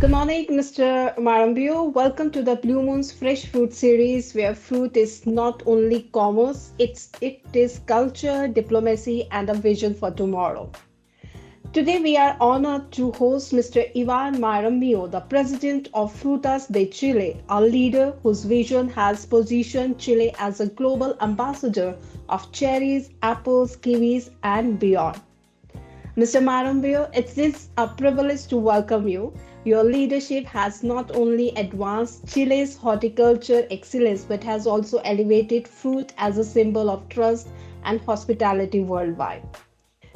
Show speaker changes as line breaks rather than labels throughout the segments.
Good morning, Mr. Marambio. Welcome to the Blue Moon's Fresh Fruit series, where fruit is not only commerce, it is culture, diplomacy, and a vision for tomorrow. Today, we are honored to host Mr. Ivan Marambio, the president of Frutas de Chile, a leader whose vision has positioned Chile as a global ambassador of cherries, apples, kiwis, and beyond. Mr. Marambio, it is a privilege to welcome you. Your leadership has not only advanced Chile's horticulture excellence but has also elevated fruit as a symbol of trust and hospitality worldwide.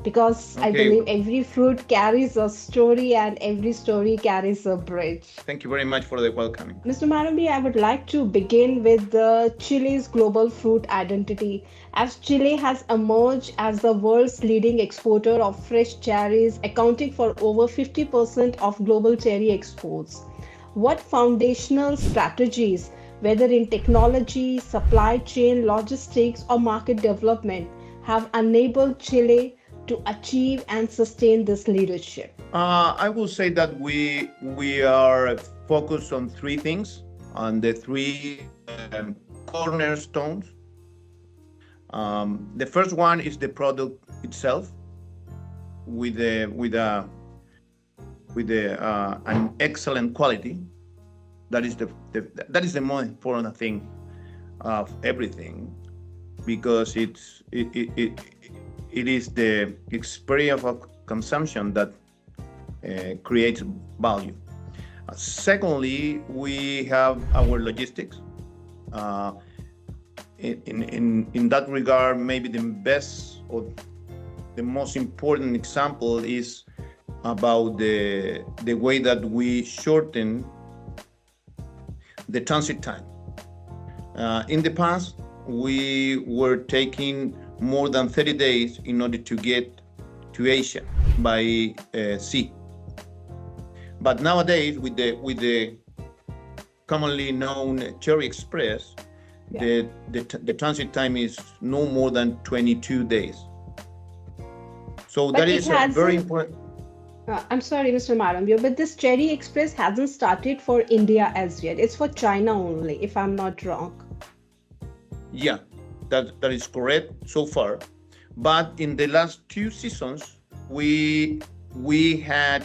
Because I
Okay,
believe every fruit carries a story and every story carries a bridge.
thank you very much for the welcoming.
Mr. Marambi, I would like to begin with Chile's global fruit identity. As Chile has emerged as the world's leading exporter of fresh cherries, accounting for over 50% of global cherry exports, what foundational strategies, whether in technology, supply chain, logistics, or market development, have enabled Chile to achieve and sustain this leadership?
I will say that we are focused on three things, on the three cornerstones. The first one is the product itself, with a an excellent quality. That is the most important thing of everything, because it is the experience of consumption that creates value. Secondly, we have our logistics. Uh, in that regard, maybe the best or the most important example is about the way that we shorten the transit time. In the past, we were taking more than 30 days in order to get to Asia by sea. But nowadays, with the commonly known Cherry Express,
Yeah.
the transit time is no more than 22 days. So
But
that
it
is a very
hasn't,
important.
I'm sorry, Mr. Marambio, but this Cherry Express hasn't started for India as yet. It's for China only, if I'm not wrong.
Yeah, that is correct so far. But in the last two seasons, we we had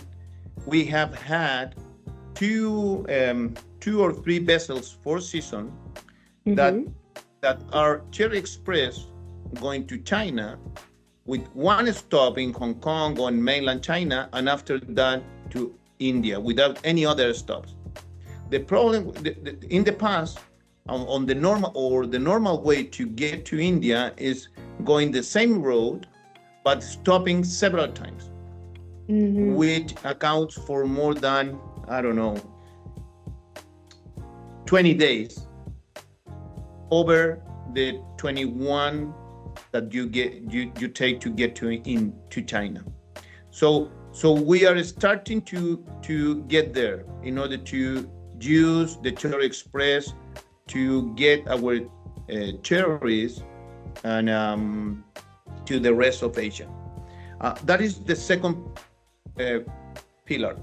we have had two or three vessels for season that
Mm-hmm.
are Cherry Express going to China, with one stop in Hong Kong or in mainland China, and after that to India without any other stops. The problem in the past, on the normal way to get to India is going the same road but stopping several times,
Mm-hmm.
which accounts for more than, I don't know, 20 days over the 21 that you take to get to China. So we are starting to get there in order to use the Cherry Express to get our cherries and to the rest of Asia. That is the second uh, pillar.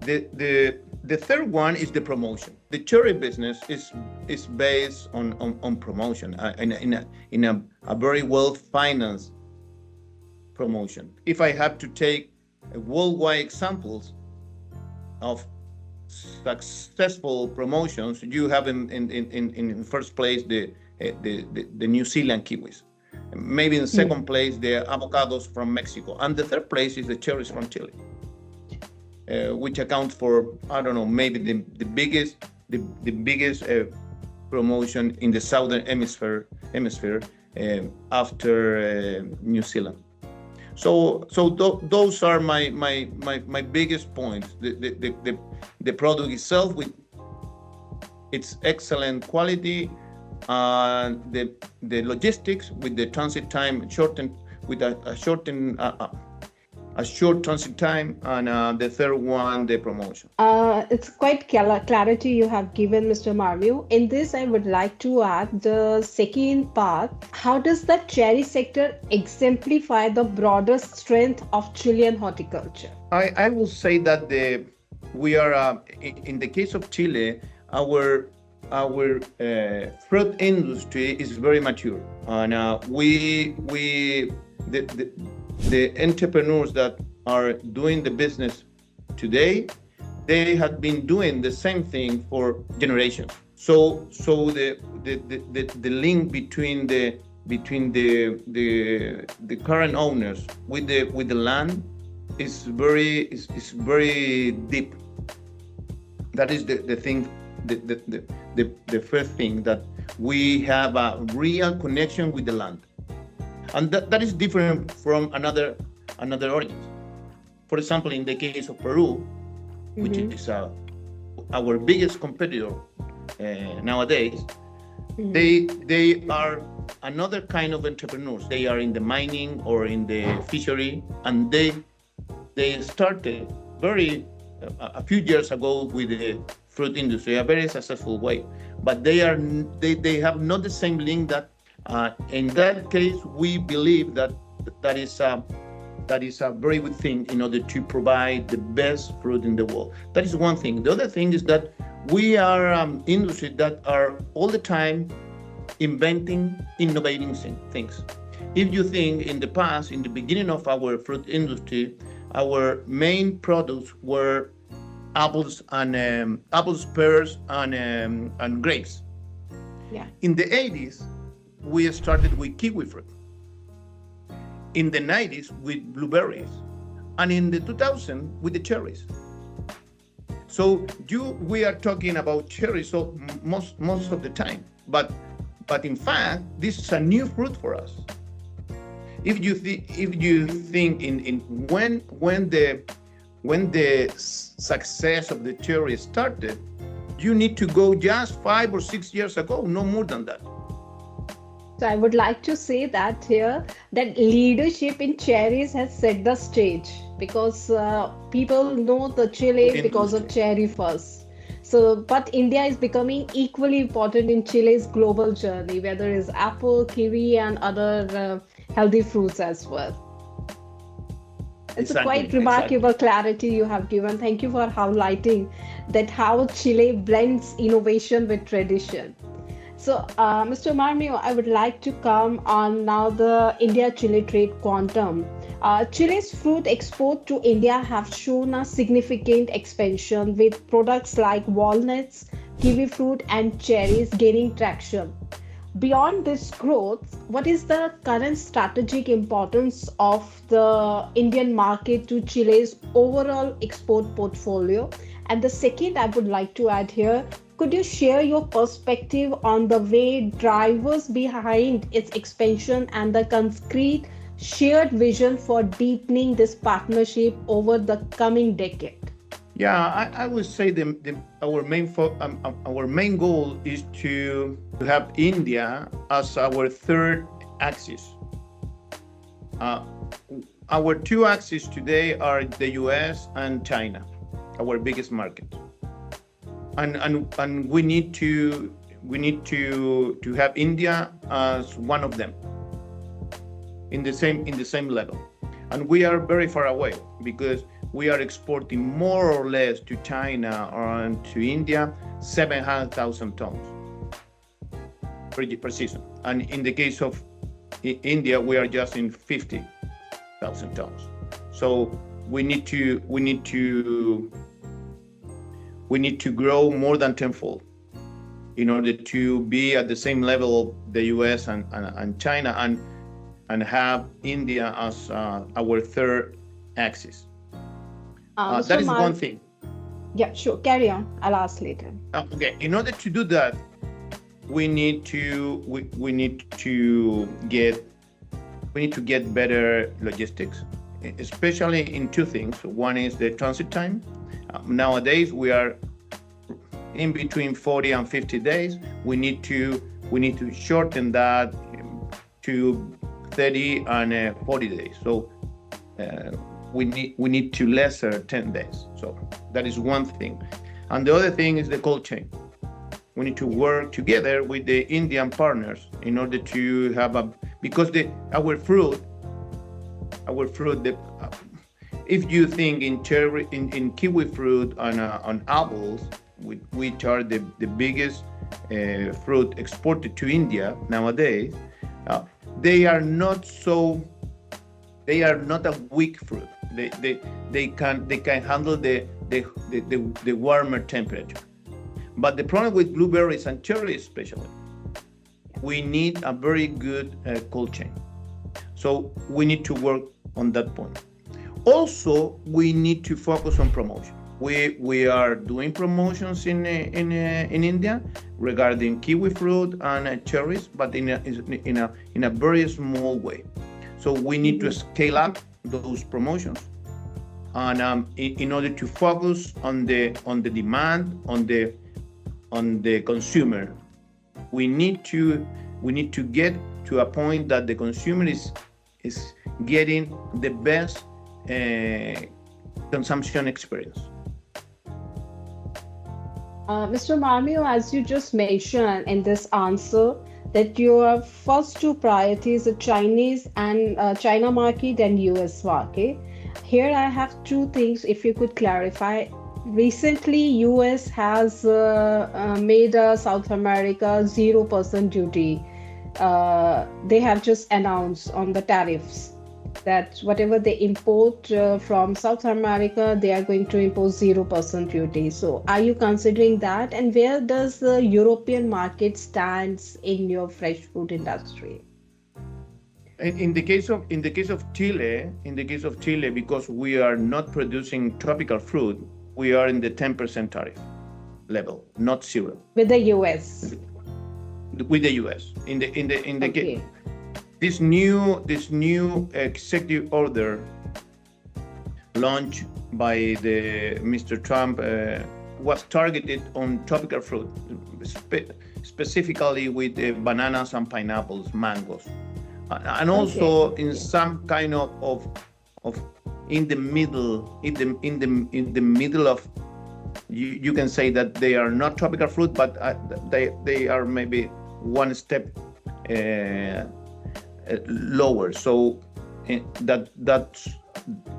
The third one is the promotion. The cherry business is based on promotion, in a very well financed promotion. If I have to take worldwide examples of successful promotions, you have in first place the New Zealand kiwis. Maybe in
Yeah.
second place the avocados from Mexico, and the third place is the cherries from Chile, which accounts for, I don't know, maybe the biggest promotion in the southern hemisphere after New Zealand. Those are my biggest points. The product itself with its excellent quality, the logistics with the transit time shortened, with a short transit time, and the third one, the promotion.
It's quite clarity you have given, Mr. Marview. In this, I would like to add the second part. How does the cherry sector exemplify the broader strength of Chilean horticulture?
I will say that we are in the case of Chile, our fruit industry is very mature, and the entrepreneurs that are doing the business today, they have been doing the same thing for generations. So the link between the current owners with the land is very deep. That is the thing, the first thing, that we have a real connection with the land, and that is different from another audience. For example, in the case of Peru, which
Mm-hmm.
is our biggest competitor nowadays,
Mm-hmm.
they are another kind of entrepreneurs. They are in the mining or in the fishery, and they started very a few years ago with the fruit industry, a very successful way. But they have not the same link. That in that case, we believe that that is a that is a very good thing in order to provide the best fruit in the world. That is one thing. The other thing is that we are industry that are all the time inventing, innovating things. If you think in the past, in the beginning of our fruit industry, our main products were apples, pears, and grapes.
Yeah.
In the 80s, we started with kiwifruit. In the 90s, with blueberries, and in the 2000s, with the cherries. So we are talking about cherries, so most of the time, but in fact, this is a new fruit for us. If you think in when the success of the cherry started, you need to go just 5 or 6 years ago, no more than that.
So I would like to say that here that leadership in cherries has set the stage because people know the Chile because of
Industry.
cherry first. So, but India is becoming equally important in Chile's global journey, whether it's apple, kiwi, and other healthy fruits as well. It's a quite
Exactly.
remarkable clarity you have given. Thank you for highlighting that how Chile blends innovation with tradition. So, Mr. Marmio, I would like to come on now the India-Chile trade quantum. Chile's fruit export to India have shown a significant expansion with products like walnuts, kiwi fruit, and cherries gaining traction. Beyond this growth, what is the current strategic importance of the Indian market to Chile's overall export portfolio? And the second, I would like to add here, could you share your perspective on the way drivers behind its expansion and the concrete shared vision for deepening this partnership over the coming decade?
Yeah, I would say our main goal is to have India as our third axis. Uh, our two axes today are the U.S. and China, our biggest market, and we need to have India as one of them in the same level, and we are very far away because we are exporting more or less to China or to India 700,000 tons per season, and in the case of India, we are just in 50,000 tons. So we need to we need to we need to grow more than tenfold in order to be at the same level of the US and China, and have India as our third axis. That
Mr.
is one
Mar,
thing.
yeah, sure, carry on. I'll ask later.
Okay, in order to do that, we need to get better logistics, especially in two things. One is the transit time. Nowadays, we are in between 40 and 50 days. We need to shorten that to 30 and 40 days. So we need to lesser 10 days. So that is one thing. And the other thing is the cold chain. We need to work together with the Indian partners in order to have because our fruit if you think in cherry, in kiwi fruit, on apples, which are the biggest fruit exported to India nowadays, uh, they are not so. They are not a weak fruit. They can handle the warmer temperature. But the problem with blueberries and cherries, especially, we need a very good cold chain. So we need to work on that point. Also, we need to focus on promotion. We are doing promotions in India regarding kiwi fruit and cherries, but in a very small way. So we need to scale up those promotions, and in order to focus on the demand, on the consumer. We need to get to a point that the consumer is getting the best consumption experience.
Mr. Marambio, as you just mentioned in this answer, that your first two priorities are Chinese and China market and US market. Here I have two things, if you could clarify. Recently, US has made South America 0% duty. They have just announced on the tariffs that whatever they import from South America, they are going to impose 0% duty. So, are you considering that? And where does the European market stands in your fresh food industry?
In the case of Chile, because we are not producing tropical fruit, we are in the 10% tariff level, not zero,
With the US.
with the US.
Okay.
This new executive order launched by the Mr. Trump was targeted on tropical fruit, specifically with bananas and pineapples, mangoes, and
Okay.
also in
Okay.
some kind of in the middle of, you can say that they are not tropical fruit, but they are maybe one step lower. So that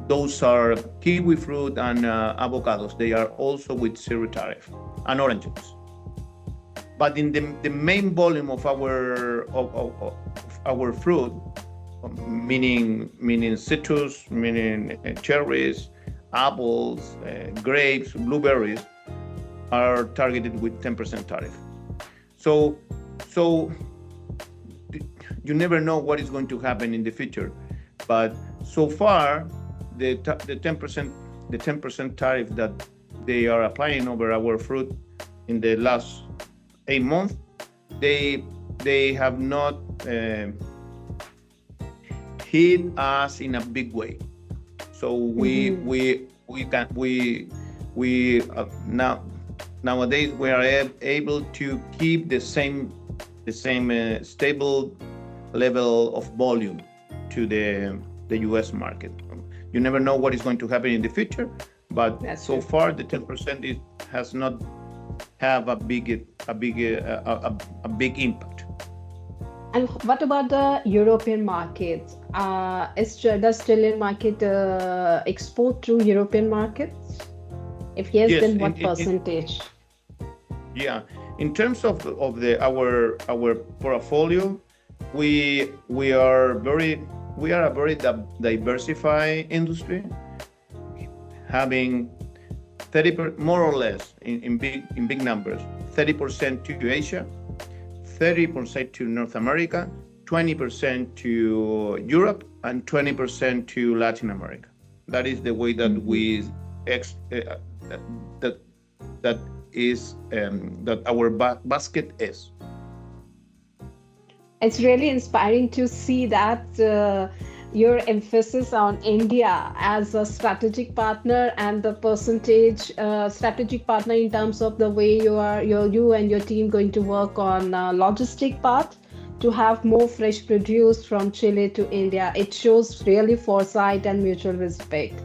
those are kiwi fruit and avocados. They are also with zero tariff, and oranges. But in the main volume of our fruit, meaning citrus, meaning cherries, apples, grapes, blueberries, are targeted with 10% tariff. So you never know what is going to happen in the future, but so far the 10% tariff that they are applying over our fruit in the last 8 months, they have not hit us in a big way. So nowadays we are able to keep the same stable level of volume to the US market. You never know what is going to happen in the future, but
That's
so
true.
far the 10% has not have a big impact.
And what about the European market? Does Chilean market export to European markets? If yes,
Yes,
then what percentage?
yeah. In terms of our portfolio, we are a very diversified industry, having 30 more or less in big numbers, 30% to Asia, 30% to North America, 20% to Europe, and 20% to Latin America. That is the way that we that our basket is.
It's really inspiring to see that your emphasis on India as a strategic partner and the percentage strategic partner in terms of the way you and your team going to work on logistic part to have more fresh produce from Chile to India. It shows really foresight and mutual respect.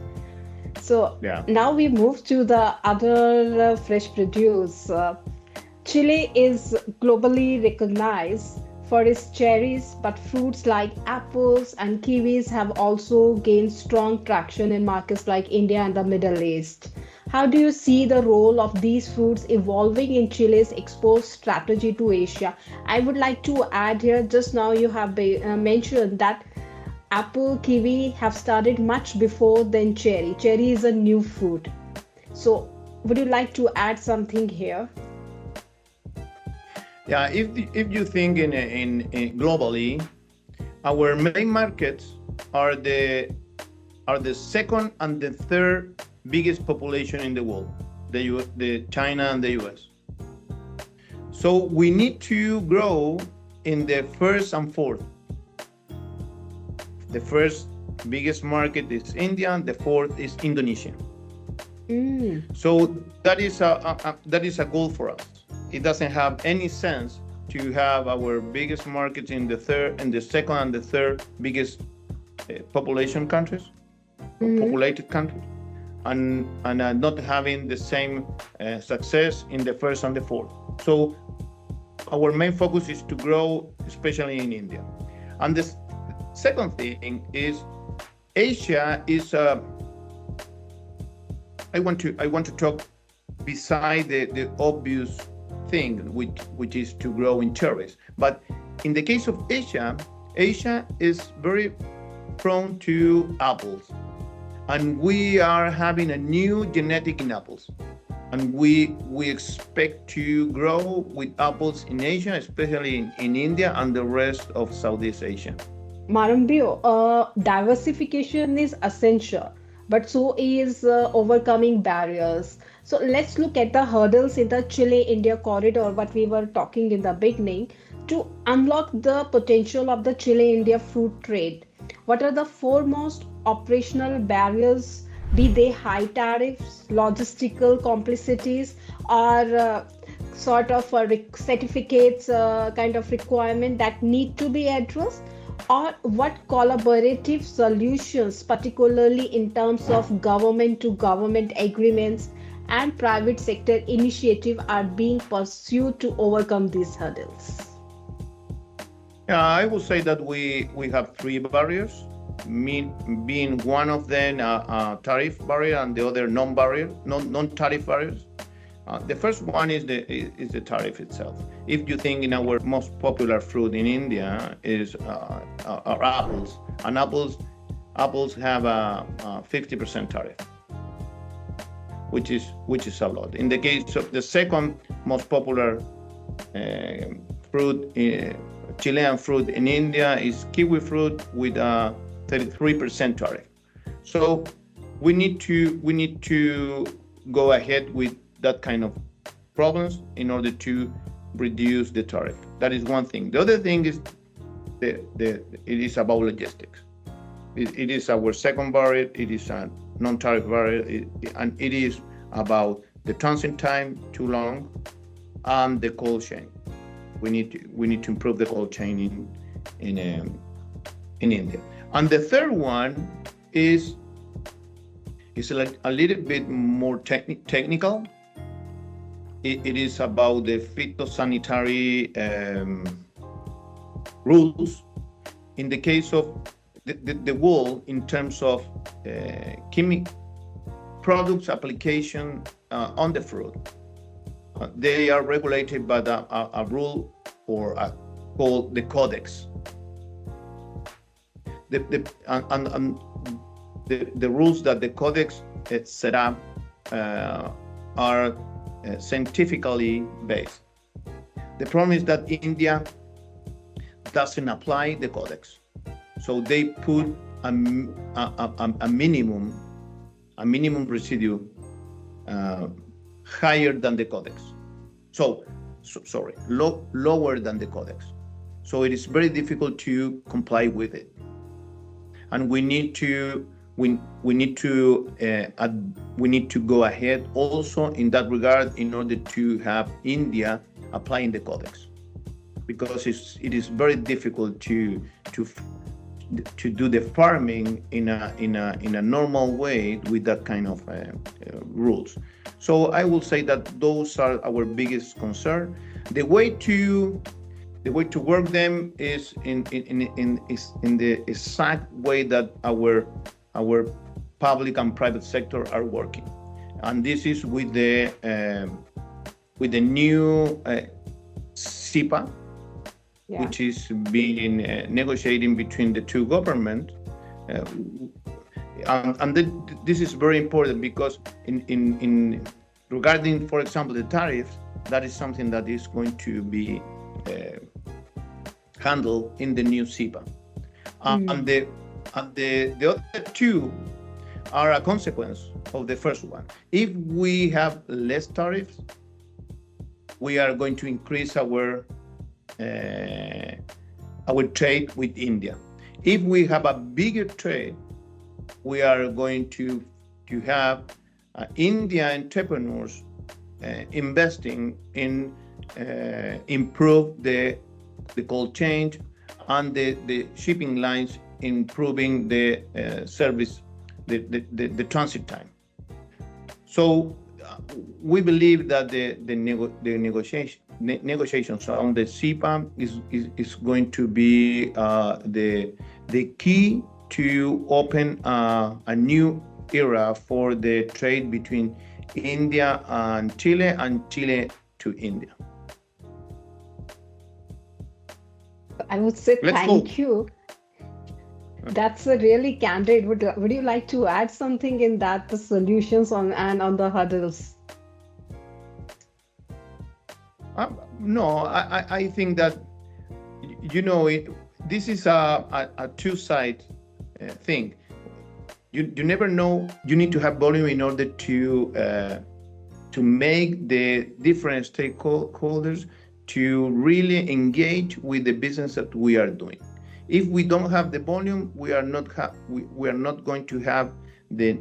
So
Yeah.
now we move to the other fresh produce. Chile is globally recognized for its cherries, but fruits like apples and kiwis have also gained strong traction in markets like India and the Middle East. How do you see the role of these fruits evolving in Chile's export strategy to Asia? I would like to add here, just now you have mentioned that apple, kiwi have started much before than cherry. Cherry is a new fruit. So, would you like to add something here?
Yeah, if you think in globally, our main markets are the second and the third biggest population in the world, the China and the US. So we need to grow in the first and fourth. The first biggest market is India, and the fourth is Indonesia. So that is a goal for us. It doesn't have any sense to have our biggest markets in the third and the second and the third biggest population countries, populated countries, and not having the same success in the first and the fourth. So our main focus is to grow, especially in India. And the second thing is Asia is. I want to talk beside the obvious thing, which is to grow in cherries. But in the case of Asia, Asia is very prone to apples, and we are having a new genetic in apples, and we expect to grow with apples in Asia, especially in India and the rest of Southeast Asia.
Marambio, diversification is essential, but so is overcoming barriers. So let's look at the hurdles in the Chile-India corridor, what we were talking in the beginning, to unlock the potential of the Chile-India fruit trade. What are the foremost operational barriers, be they high tariffs, logistical complexities, or sort of certificates kind of requirement that need to be addressed? Or what collaborative solutions, particularly in terms of government to government agreements and private sector initiative, are being pursued to overcome these hurdles?
Yeah, I would say that we have three barriers, being one of them a tariff barrier and the other non-tariff barriers. The first one is the tariff itself. If you think in our most popular fruit in India are apples, and apples have a 50% tariff, which is a lot. In the case of the second most popular fruit, Chilean fruit in India is kiwifruit with a 33% tariff. So we need to go ahead with that kind of problems in order to reduce the tariff. That is one thing. The other thing is it is about logistics. It is our second barrier. It is a non-tariff barrier, and it is about the transit time too long and the cold chain. We need to improve the cold chain in India. And the third one is a little bit more technical. It is about the phytosanitary rules. In the case of the wool, in terms of chemical products application on the fruit, they are regulated by a rule called the codex. The rules that the codex set up are scientifically based. The problem is that India doesn't apply the codex, so they put a minimum residue higher than the codex. Lower than the codex. So it is very difficult to comply with it, and we need to go ahead also in that regard in order to have India applying the codex, because it is very difficult to do the farming in a normal way with that kind of rules. So I will say that those are our biggest concern. The way to The way to work them is in the exact way that our public and private sector are working, and this is with the new CIPA,
Yeah.
which is being negotiating between the two governments. Uh, this is very important because in regarding, for example, the tariffs, that is something that is going to be handled in the new CIPA. And the other two are a consequence of the first one. If we have less tariffs, we are going to increase our trade with India. If we have a bigger trade, we are going to have Indian entrepreneurs investing in improve the cold chain and the shipping lines, improving the service, the transit time. So we believe that the negotiations on the CIPA is going to be the key to open a new era for the trade between India and Chile to India.
I would say
Let's
thank
go.
you. That's a really candid. Would you like to add something in that, the solutions on the hurdles?
No, I think that this is a two-side thing. You never know. You need to have volume in order to make the different stakeholders to really engage with the business that we are doing. If we don't have the volume, we are not going to have the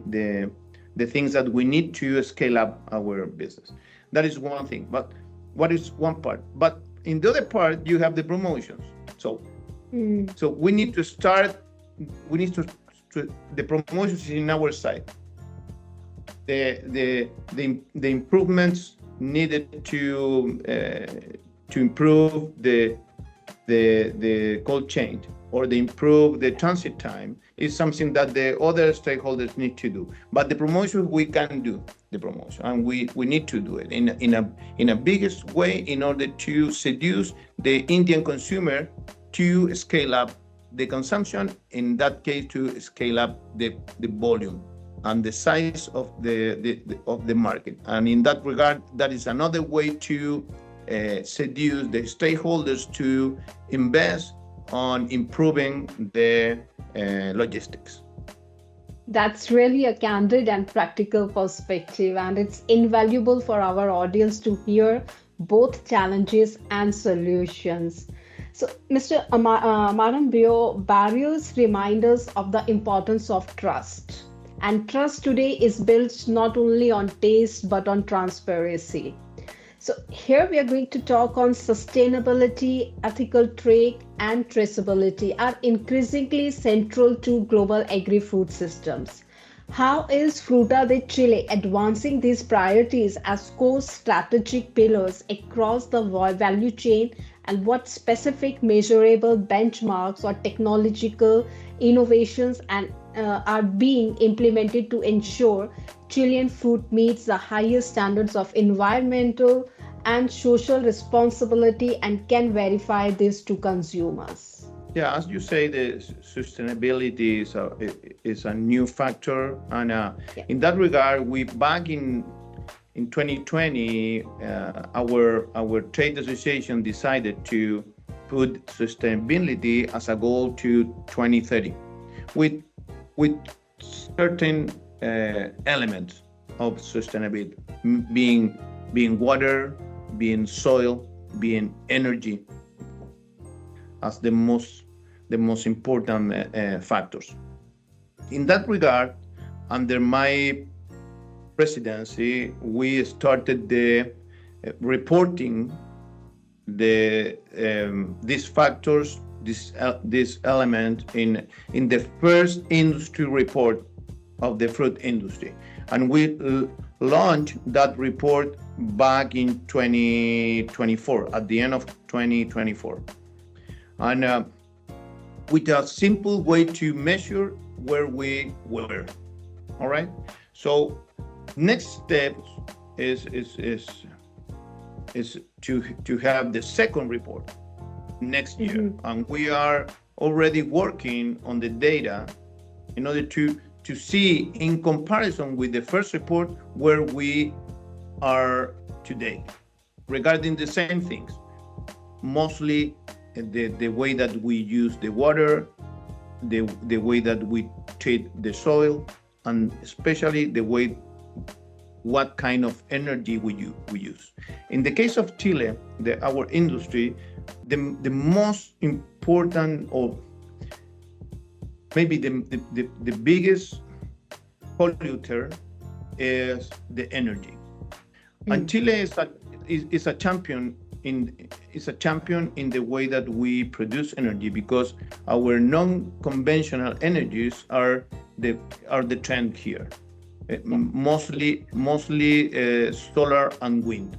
things that we need to scale up our business. That is one thing. But what is one part? But in the other part, you have the promotions. So we need to start. We need to the promotions in our side. The improvements needed to improve the cold chain or the improve the transit time is something that the other stakeholders need to do. But the promotion, we can do the promotion, and we need to do it in a biggest way in order to seduce the Indian consumer to scale up the consumption, in that case to scale up the volume and the size of the market. And in that regard, that is another way to seduce the stakeholders to invest on improving the logistics.
That's really a candid and practical perspective, and it's invaluable for our audience to hear both challenges and solutions. So, Mr. Marambio, barriers remind us of the importance of trust. And trust today is built not only on taste but on transparency. So, here we are going to talk on sustainability, ethical trade, and traceability are increasingly central to global agri-food systems. How is Fruta de Chile advancing these priorities as core strategic pillars across the value chain, and what specific measurable benchmarks or technological innovations are being implemented to ensure Chilean fruit meets the highest standards of environmental and social responsibility and can verify this to consumers?
Yeah, as you say, the sustainability is a new factor, and in that regard, we back in 2020, our trade association decided to put sustainability as a goal to 2030, with certain elements of sustainability, being water, being soil, being energy, as the most important factors. In that regard, under my presidency, we started the reporting these factors, this element in the first industry report of the fruit industry, and we launched that report back in 2024, at the end of 2024. And with a simple way to measure where we were. All right. So next step is to have the second report next year, and we are already working on the data in order to see, in comparison with the first report, where we are today regarding the same things, mostly the way that we use the water, the way that we treat the soil, and especially the way what kind of energy we use. In the case of Chile, our industry, the most important, or maybe the biggest polluter, is the energy. And Chile is a champion in the way that we produce energy, because our non-conventional energies are the trend here. Mostly solar and wind.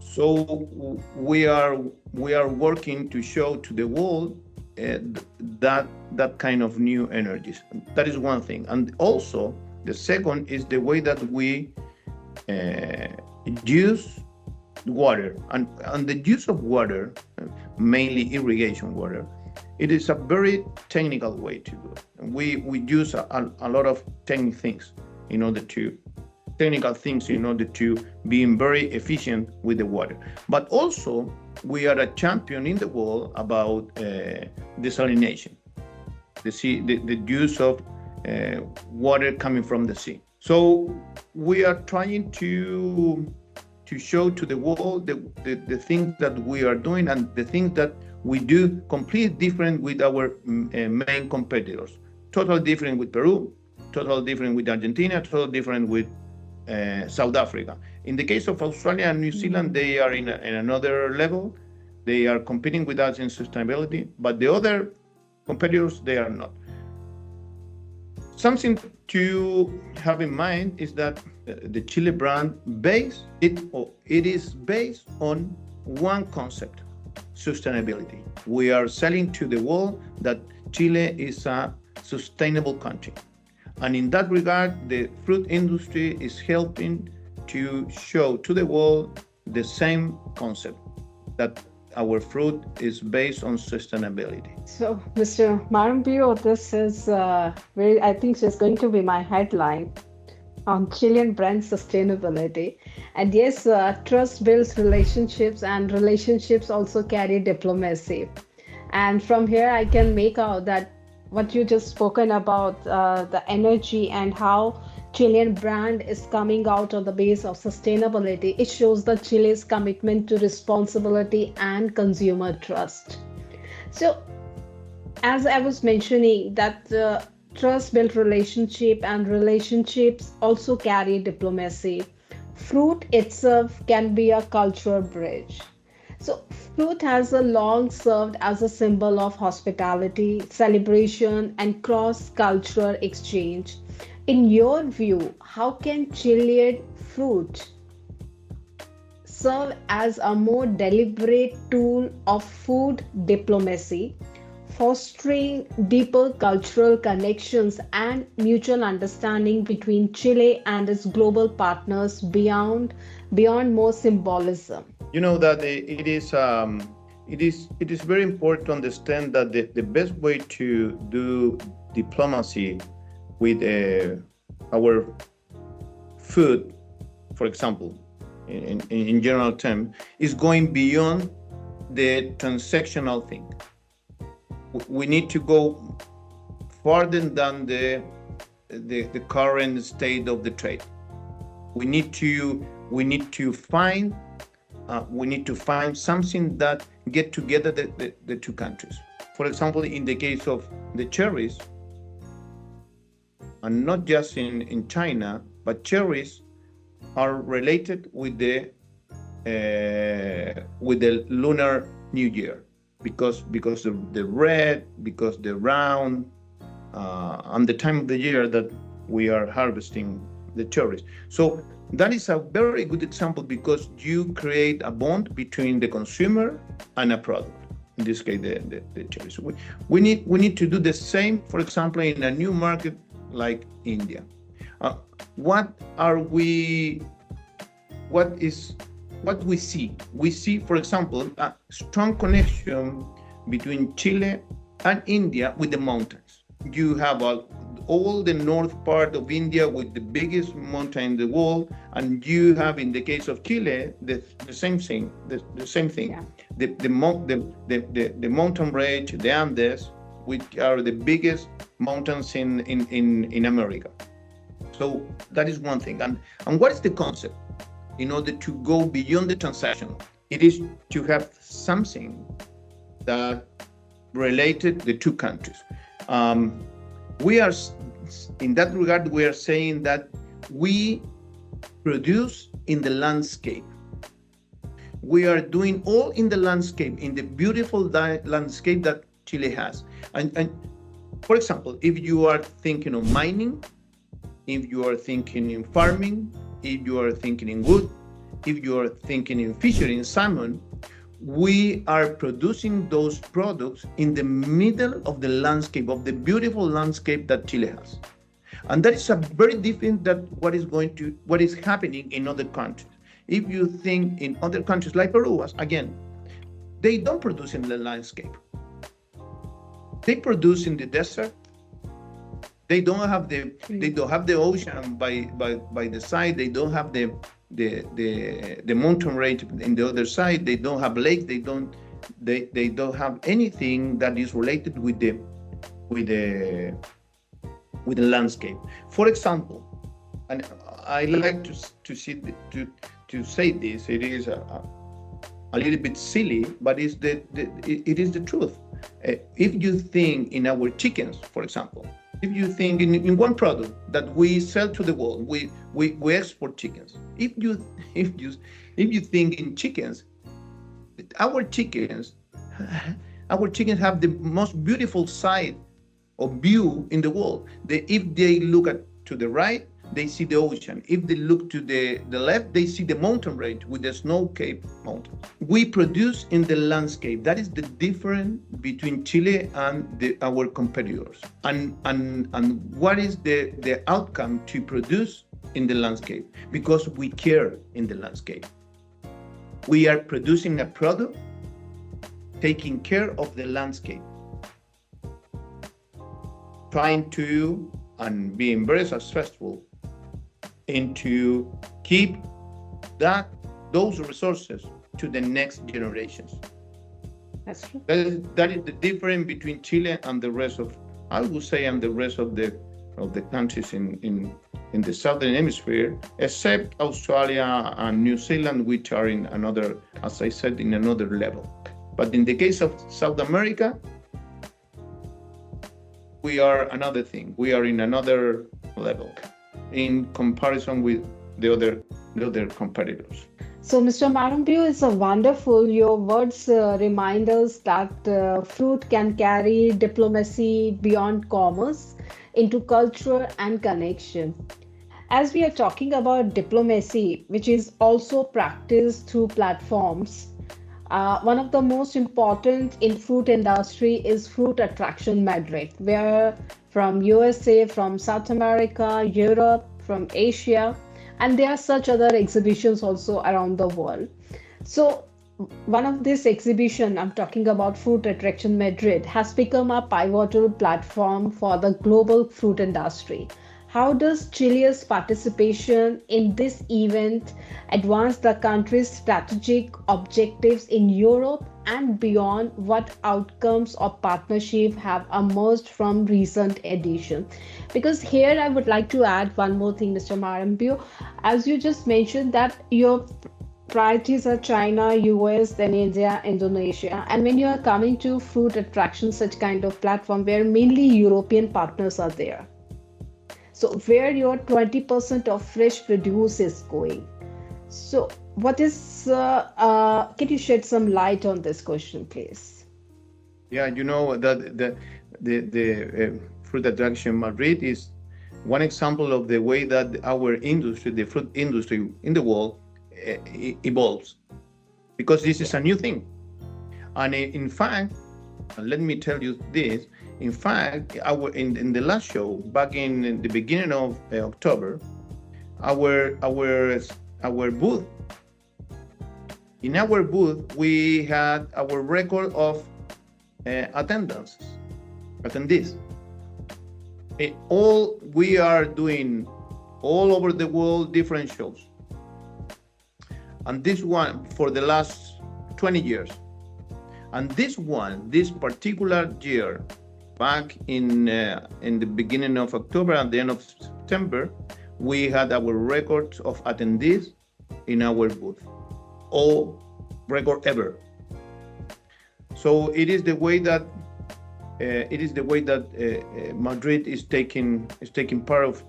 So we are working to show to the world that kind of new energies. That is one thing. And also the second is the way that we use water, and the use of water, mainly irrigation water. It is a very technical way to do it. And we use a lot of technical things in order to be very efficient with the water. But also, we are a champion in the world about desalination, the use of water coming from the sea. So we are trying to show to the world the things that we are doing, and the things that we do completely different with our main competitors. Totally different with Peru, totally different with Argentina, totally different with South Africa. In the case of Australia and New Zealand, they are in another level. They are competing with us in sustainability, but the other competitors, they are not. Something to have in mind is that the Chile brand it is based on one concept: sustainability. We are selling to the world that Chile is a sustainable country. And in that regard, the fruit industry is helping to show to the world the same concept, that our fruit is based on sustainability.
So, Mr. Marambio, this is I think it's going to be my headline on Chilean brand sustainability. And yes, trust builds relationships, and relationships also carry diplomacy. And from here, I can make out that what you just spoken about, the energy and how Chilean brand is coming out on the base of sustainability, it shows the Chile's commitment to responsibility and consumer trust. So, as I was mentioning, that trust built relationship, and relationships also carry diplomacy. Fruit itself can be a cultural bridge. So, fruit has a long served as a symbol of hospitality, celebration, and cross-cultural exchange. In your view, how can Chilean fruit serve as a more deliberate tool of food diplomacy, fostering deeper cultural connections and mutual understanding between Chile and its global partners beyond more symbolism?
You know that it is very important to understand that the best way to do diplomacy with our food, for example, in general terms, is going beyond the transactional thing. We need to go further than the current state of the trade. We need to find something that get together the two countries. For example, in the case of the cherries, and not just in China, but cherries are related with the Lunar New Year, because of the red, because the round, and the time of the year that we are harvesting the cherries. So that is a very good example because you create a bond between the consumer and a product. In this case, the cherries. We need to do the same, for example, in a new market like India. What are we? What we see? We see, for example, a strong connection between Chile and India with the mountains. You have all the north part of India with the biggest mountain in the world, and you have, in the case of Chile, the same thing. The same thing.
Yeah.
The mountain range, the Andes, which are the biggest mountains in America. So that is one thing. And what is the concept? In order to go beyond the transaction, it is to have something that related the two countries. We are, in that regard, we are saying that we produce in the landscape. We are doing all in the landscape, in the beautiful landscape that Chile has. And for example, if you are thinking of mining, if you are thinking in farming, if you are thinking in wood, if you are thinking in fishery, in salmon, we are producing those products in the middle of the landscape, of the beautiful landscape that Chile has. And that is a very different than what is happening in other countries. If you think in other countries like Peru, again, they don't produce in the landscape. They produce in the desert. They don't have the ocean by the side. They don't have the mountain range in the other side. They don't have lakes. They don't have anything that is related with the landscape. For example, and I like to say this. It is a little bit silly, but it is the truth. If you think in our chickens, for example, if you think in one product that we sell to the world, we export chickens. If you think in chickens, our chickens have the most beautiful sight or view in the world. If they look to the right, they see the ocean. If they look to the left, they see the mountain range with the snow-capped mountains. We produce in the landscape. That is the difference between Chile and our competitors. And what is the outcome to produce in the landscape? Because we care in the landscape. We are producing a product, taking care of the landscape, trying to and being very successful into keep those resources to the next generations.
That's true.
That is the difference between Chile and the rest of, I would say, and the rest of the countries in the southern hemisphere, except Australia and New Zealand, which are in another, as I said, in another level. But in the case of South America, we are another thing. We are in another level in comparison with the other competitors.
So, Mr. Marambio, is a wonderful. Your words remind us that fruit can carry diplomacy beyond commerce into culture and connection. As we are talking about diplomacy, which is also practiced through platforms, one of the most important in fruit industry is Fruit Attraction Madrid, where from USA, from South America, Europe, from Asia, and there are such other exhibitions also around the world. So one of this exhibition, I'm talking about Fruit Attraction Madrid, has become a pivotal platform for the global fruit industry. How does Chile's participation in this event advance the country's strategic objectives in Europe and beyond? What outcomes or partnership have emerged from recent edition? Because here I would like to add one more thing, Mr. Marambio. As you just mentioned that your priorities are China, US, then India, Indonesia. And when you are coming to fruit attraction, such kind of platform where mainly European partners are there. So where your 20% of fresh produce is going. So what is, can you shed some light on this question, please?
Yeah, you know that the Fruit Attraction Madrid is one example of the way that our industry, the fruit industry in the world, evolves, because this is a new thing. And in fact, let me tell you this. In fact, in the last show, back in the beginning of October, our booth, in our booth, we had our record of attendees. All we are doing all over the world, different shows. And this one for the last 20 years. And this particular year, back in the beginning of October and the end of September, we had our records of attendees in our booth, all record ever. So it is the way that Madrid is taking part of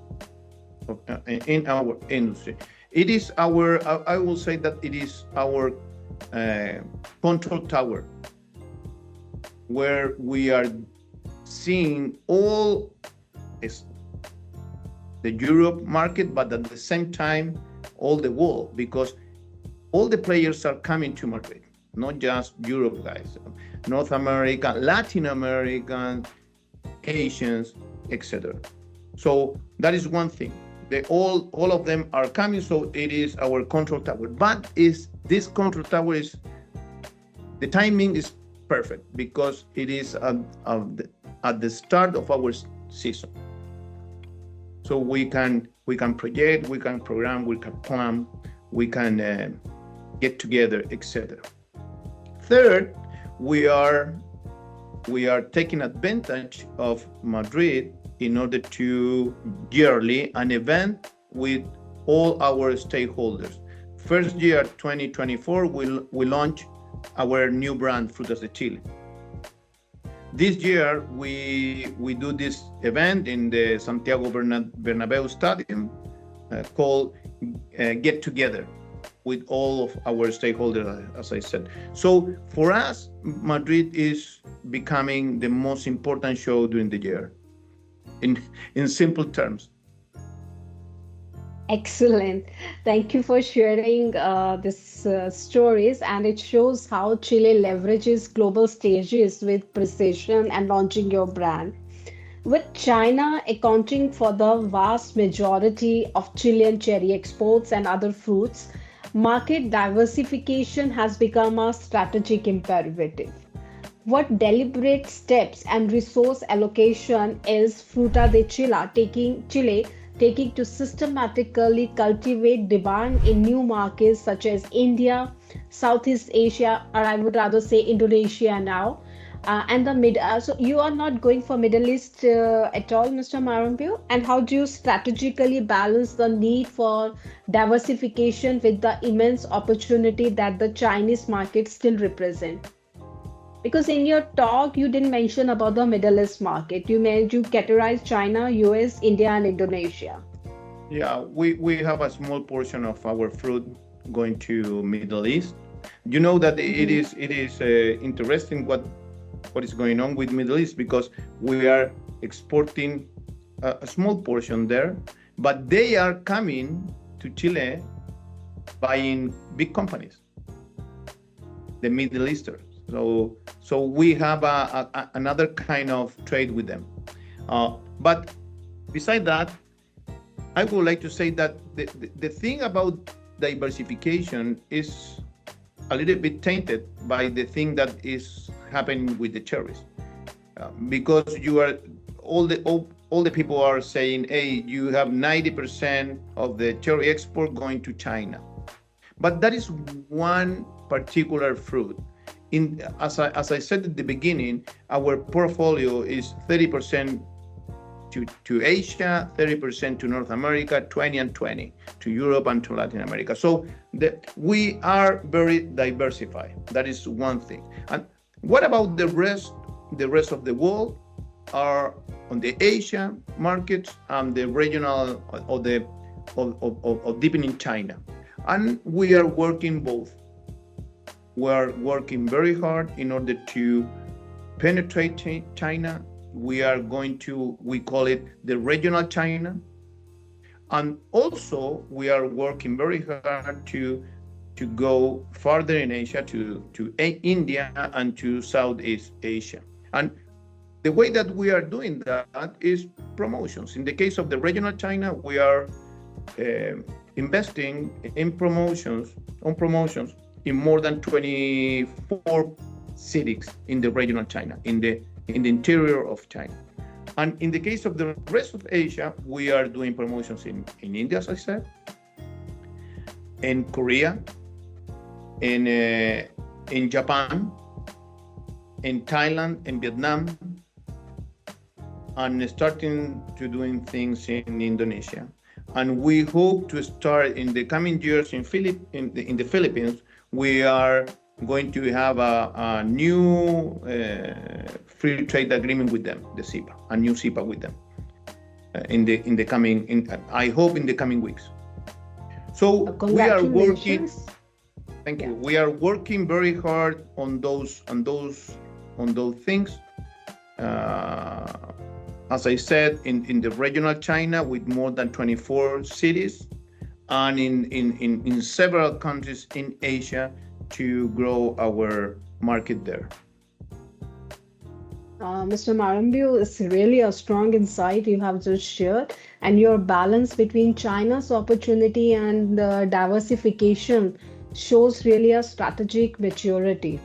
in our industry. It is our, I will say that it is our control tower, where we are seeing all the Europe market, but at the same time, all the world, because all the players are coming to Madrid, not just Europe guys, North America, Latin American, Asians, etc. So that is one thing. All of them are coming, so it is our control tower. But this control tower is, the timing is perfect, because it is at the start of our season. So we can project, we can program, we can plan, we can get together, etc. Third, we are taking advantage of Madrid in order to yearly an event with all our stakeholders. First year, 2024, we launch our new brand, Frutas de Chile. This year, we do this event in the Santiago Bernabeu Stadium called Get Together, with all of our stakeholders, as I said. So for us, Madrid is becoming the most important show during the year, in simple terms.
Excellent. Thank you for sharing these stories, and it shows how Chile leverages global stages with precision and launching your brand. With China accounting for the vast majority of Chilean cherry exports and other fruits, market diversification has become a strategic imperative. What deliberate steps and resource allocation is Fruta de Chile taking to systematically cultivate demand in new markets such as India, Southeast Asia, or I would rather say Indonesia now, and the mid. So you are not going for Middle East at all, Mr. Marambio. And how do you strategically balance the need for diversification with the immense opportunity that the Chinese market still represent? Because in your talk, you didn't mention about the Middle East market. You categorize China, US, India, and Indonesia.
Yeah, we have a small portion of our fruit going to Middle East. You know that it is interesting what is going on with Middle East, because we are exporting a small portion there, but they are coming to Chile buying big companies, the Middle Eastern. So we have another kind of trade with them. But beside that, I would like to say that the thing about diversification is a little bit tainted by the thing that is happening with the cherries, because you are all the people are saying, hey, you have 90% of the cherry export going to China, but that is one particular fruit. As I said at the beginning, our portfolio is 30% to Asia, 30% to North America, 20 and 20 to Europe and to Latin America. So we are very diversified. That is one thing. And what about the rest? The rest of the world are on the Asia markets and the regional of deepening China, and we are working both. We are working very hard in order to penetrate China we are going to, we call it the regional China. And also we are working very hard to go further in Asia, to India and to Southeast Asia. And the way that we are doing that is promotions. In the case of the regional China, we are investing in promotions in more than 24 cities in the regional China, in the interior of China. And in the case of the rest of Asia, we are doing promotions in India, as I said, in Korea, in Japan, in Thailand, in Vietnam, and starting to doing things in Indonesia. And we hope to start in the coming years in the Philippines. We are going to have a new free trade agreement with them, the CEPA, a new CEPA with them I hope in the coming weeks. So we are working. Thank you. We are working very hard on those things. As I said, in the regional China with more than 24 cities, and in several countries in Asia to grow our market there.
Mr. Marambio, it's really a strong insight you have just shared, and your balance between China's opportunity and diversification shows really a strategic maturity.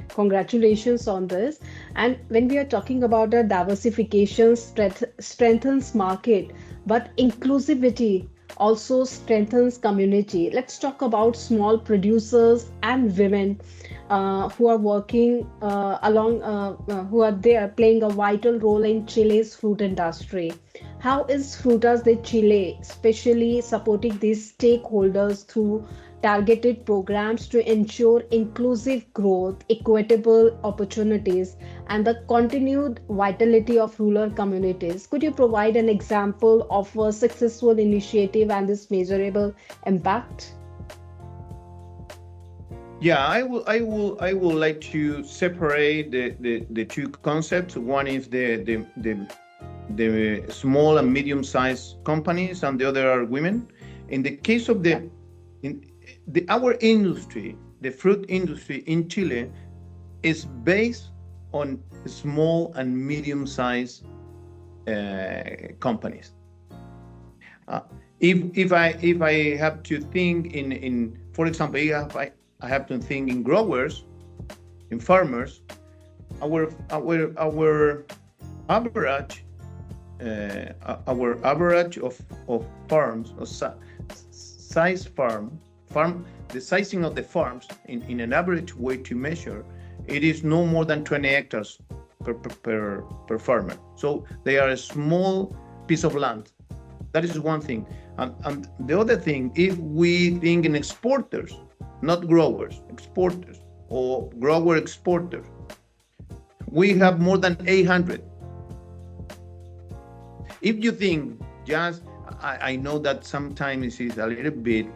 Congratulations on this. And when we are talking about a diversification strengthens market, but inclusivity also strengthens community. Let's talk about small producers and women who are working who are there playing a vital role in Chile's fruit industry. How is Frutas de Chile especially supporting these stakeholders through targeted programs to ensure inclusive growth, equitable opportunities, and the continued vitality of rural communities? Could you provide an example of a successful initiative and this measurable impact?
Yeah, I will like to separate the two concepts. One is the small and medium-sized companies, and the other are women. In the case of our industry, the fruit industry in Chile, is based on small and medium-sized companies. If I have to think in for example, if I have to think in growers, in farmers, our average of farms, or size farm, the sizing of the farms in an average way to measure, it is no more than 20 hectares per farmer. So they are a small piece of land. That is one thing. And the other thing, if we think in exporters, not growers, exporters, or grower exporters, we have more than 800. If you think just, I know that sometimes it's a little bit,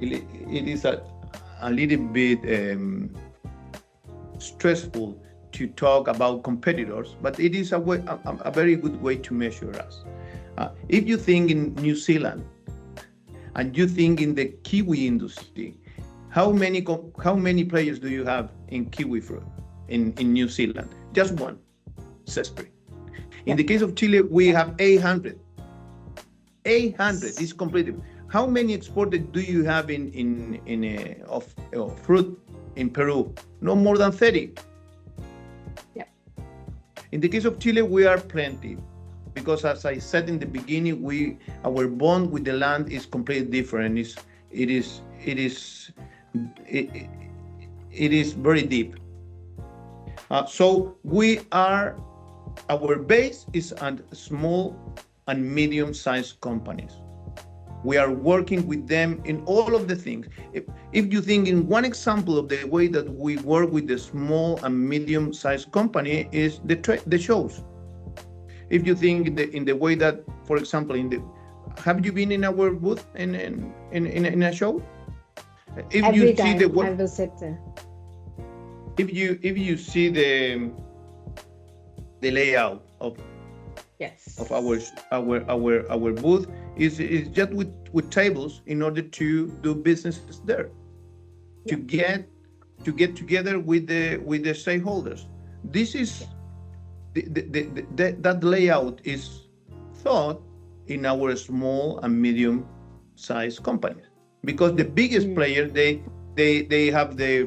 it is a little bit stressful to talk about competitors, but it is a very good way to measure us. If you think in New Zealand, and you think in the kiwi industry, how many players do you have in kiwifruit in New Zealand? Just one, Sespri. In the case of Chile, we have 800. 800 is completely. How many exporters do you have of fruit in Peru? No more than 30.
Yeah.
In the case of Chile, we are plenty, because as I said in the beginning, our bond with the land is completely different. It is very deep. So our base is on small and medium-sized companies. We are working with them in all of the things. If you think in one example of the way that we work with the small and medium-sized company is the shows. If you think in the way that, for example, have you been in our booth in a show? If
Every
you
time
see the
I visit there.
If you see the layout of our
Yes.
our booth is just with tables in order to do businesses there, to
Yeah.
get together with the stakeholders. This
Yeah.
is that layout is thought in our small and medium sized companies, because the biggest
Mm.
player, they have their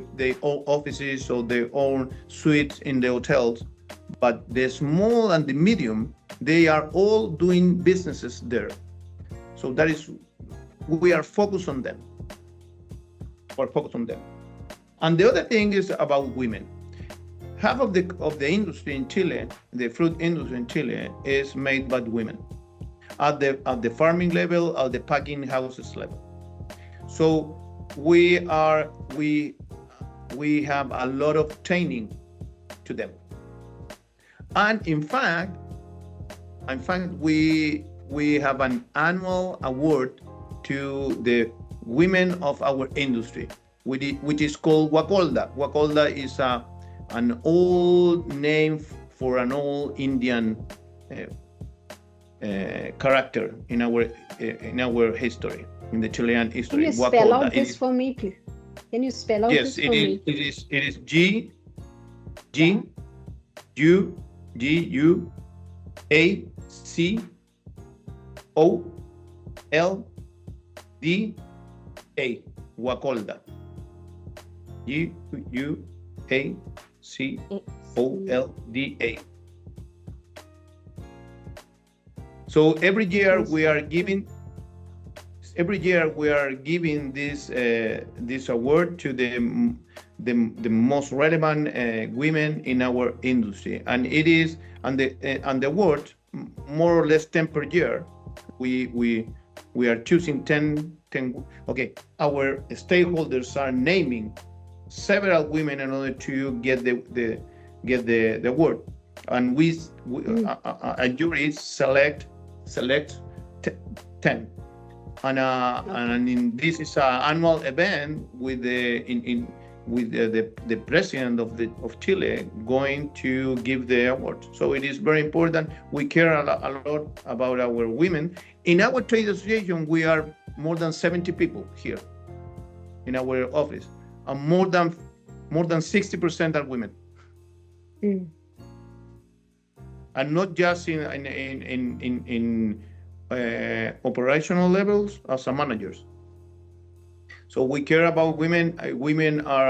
own offices or their own suites in the hotels, but the small and the medium, they are all doing businesses there. So that is, we are focused on them. We're focused on them. And the other thing is about women. Half of the industry in Chile, the fruit industry in Chile, is made by women at the farming level, at the packing houses level. So we have a lot of training to them, and in fact we have an annual award to the women of our industry, which is called Wakolda. Wakolda is an old name for an old Indian uh, character in our history, in the Chilean
Can
history.
you spell
Wakolda.
out this for me, please? Can you spell out
Yes,
this
it
for
is.
me?
It is G
Yeah.
G U GUACOLDA. Wakolda. GUACOLDA. So every year we are giving this award to the most relevant women in our industry, and the award, more or less 10 per year. We are choosing 10. Okay, our stakeholders are naming several women in order to get the award, and
Mm.
a jury select 10. and
Okay.
this is an annual event with the president of Chile going to give the award. So it is very important. We care a lot about our women. In our trade association, we are more than 70 people here in our office, and more than 60% are women,
Mm.
and not just in operational levels as a managers. So we care about women. Women are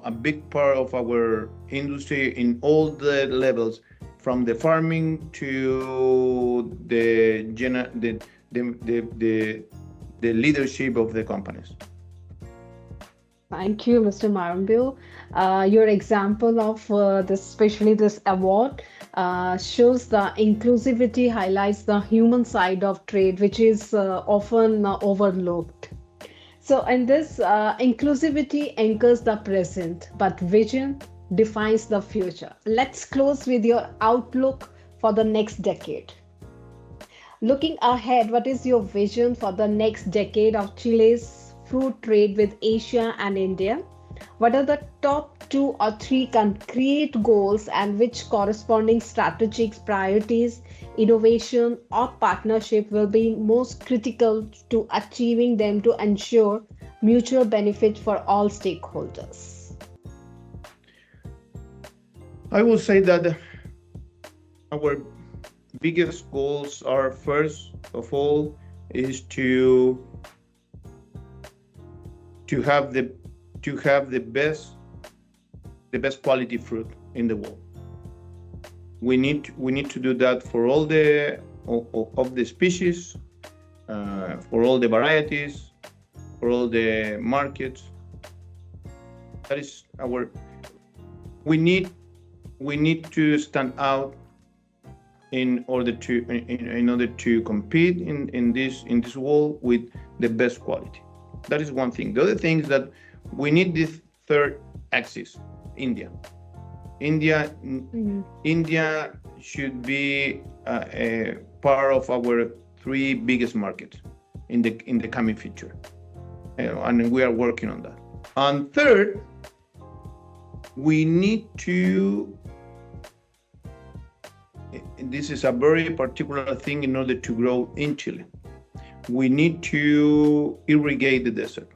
a big part of our industry in all the levels, from the farming to the leadership of the companies.
Thank you, Mr. Marambio. Your example of this, especially this award, shows the inclusivity highlights the human side of trade, which is often overlooked. So, and this inclusivity anchors the present, but vision defines the future. Let's close with your outlook for the next decade. Looking ahead, what is your vision for the next decade of Chile's fruit trade with Asia and India? What are the top two or three concrete goals and which corresponding strategic priorities, innovation, or partnership will be most critical to achieving them to ensure mutual benefit for all stakeholders?
I will say that our biggest goals are, first of all, is to have the best quality fruit in the world. We need to do that for all of the species, for all the varieties, for all the markets. That is our. We need to stand out in order to compete in this world with the best quality. That is one thing. The other thing is that we need this third axis, India. India,
Mhm.
India should be a part of our three biggest markets in the coming future, and we are working on that. And third, we need to this is a very particular thing in order to grow in Chile. We need to irrigate the desert.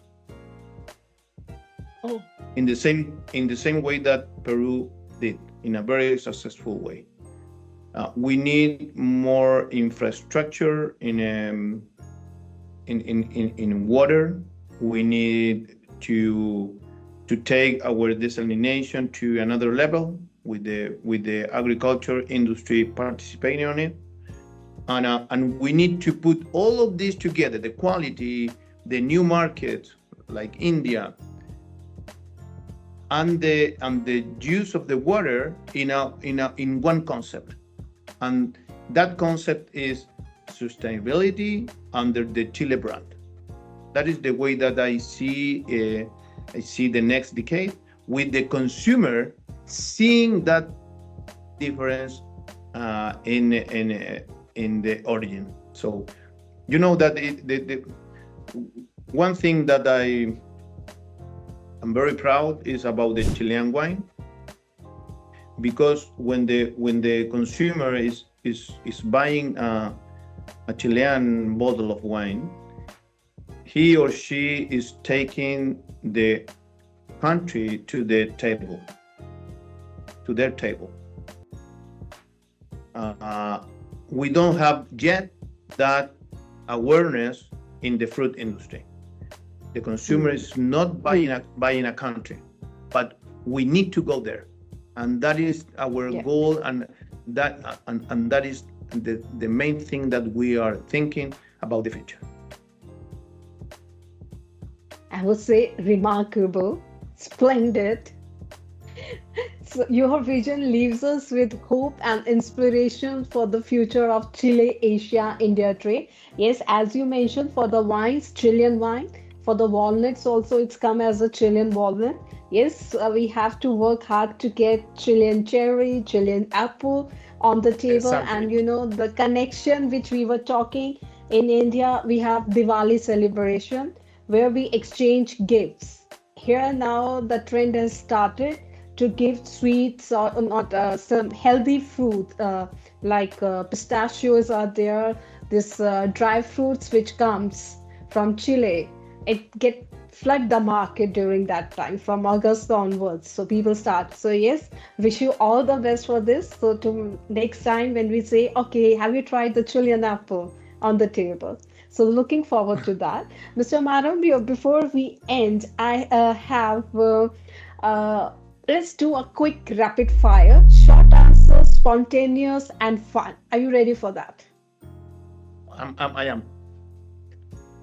Oh,
In the same way that Peru did, in a very successful way. We need more infrastructure in water. We need to take our desalination to another level with the agriculture industry participating on it. And we need to put all of this together, the quality, the new markets like India, and the use of the water in one concept. And that concept is sustainability under the Chile brand. That is the way that I see the next decade, with the consumer seeing that difference in the origin. So, you know that the one thing that I'm very proud is about the Chilean wine, because when the consumer is buying a Chilean bottle of wine, he or she is taking the country to their table. We don't have yet that awareness in the fruit industry. The consumer is not buying a country, but we need to go there, and that is our goal, and that is the main thing that we are thinking about the future.
I would say remarkable, splendid. So your vision leaves us with hope and inspiration for the future of Chile, Asia, India trade. Yes, as you mentioned, for the wines, Chilean wine, for the walnuts also, it's come as a Chilean walnut. Yes, we have to work hard to get Chilean cherry, Chilean apple on the table.
Exactly.
And the connection which we were talking, in India, we have Diwali celebration where we exchange gifts. Here now the trend has started to give sweets or not some healthy fruit like pistachios are there. This dry fruits which comes from Chile, it get flood the market during that time from August onwards. So people start. So yes, wish you all the best for this. So to next time when we say, okay, have you tried the Chilean apple on the table? So looking forward to that. Mr. Marambio, before we end, I have let's do a quick rapid fire. Short answer, spontaneous and fun. Are you ready for that?
I am.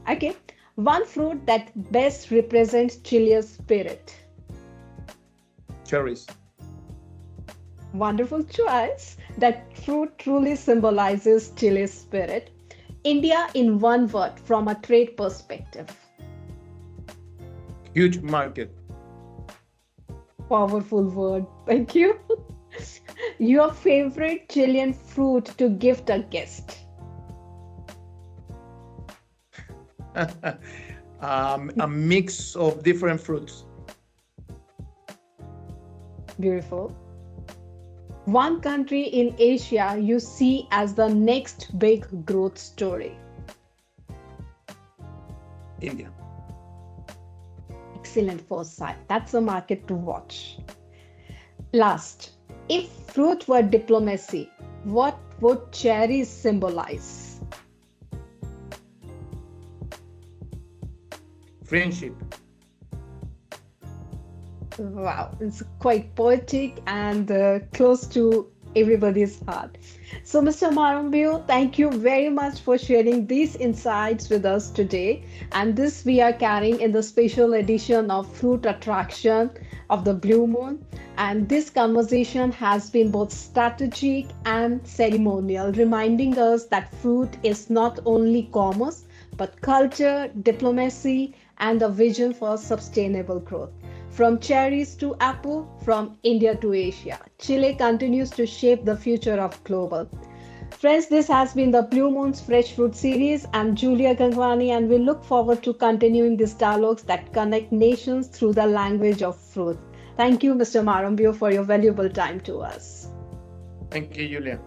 Okay. One fruit that best represents Chile's spirit.
Cherries.
Wonderful choice. That fruit truly symbolizes Chile's spirit. India in one word from a trade perspective.
Huge market.
Powerful word. Thank you. Your favorite Chilean fruit to gift a guest.
A mix of different fruits.
Beautiful. One country in Asia you see as the next big growth story.
India.
Excellent foresight. That's a market to watch. Last, if fruit were diplomacy, what would cherries symbolize?
Friendship.
Wow, it's quite poetic and close to everybody's heart. So, Mr. Marambio, thank you very much for sharing these insights with us today. And this we are carrying in the special edition of Fruit Attraction of the Blue Moon. And this conversation has been both strategic and ceremonial, reminding us that fruit is not only commerce, but culture, diplomacy, and a vision for sustainable growth. From cherries to apple, from India to Asia, Chile continues to shape the future of global. Friends, this has been the Blue Moon's Fresh Fruit series. I'm Julia Gangwani, and we look forward to continuing these dialogues that connect nations through the language of fruit. Thank you, Mr. Marambio, for your valuable time to us.
Thank you, Julia.